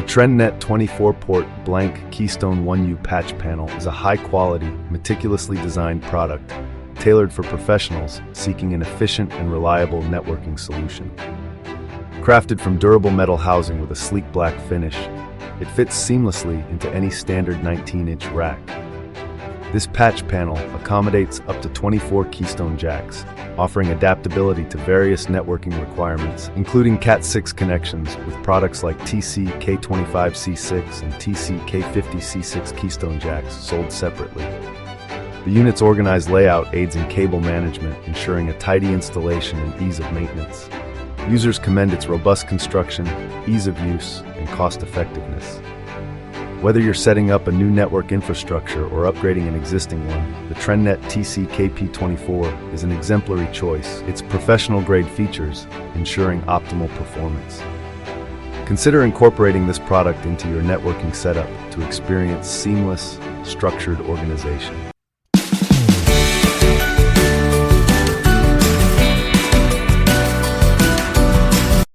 The TRENDnet 24-port Blank Keystone 1U patch panel is a high-quality, meticulously designed product tailored for professionals seeking an efficient and reliable networking solution. Crafted from durable metal housing with a sleek black finish, it fits seamlessly into any standard 19-inch rack. This patch panel accommodates up to 24 keystone jacks, offering adaptability to various networking requirements, including Cat6 connections with products like TC-K25C6 and TC-K50C6 keystone jacks sold separately. The unit's organized layout aids in cable management, ensuring a tidy installation and ease of maintenance. Users commend its robust construction, ease of use, and cost-effectiveness. Whether you're setting up a new network infrastructure or upgrading an existing one, the TRENDnet TC-K25C6 is an exemplary choice. Its professional-grade features ensuring optimal performance. Consider incorporating this product into your networking setup to experience seamless, structured organization.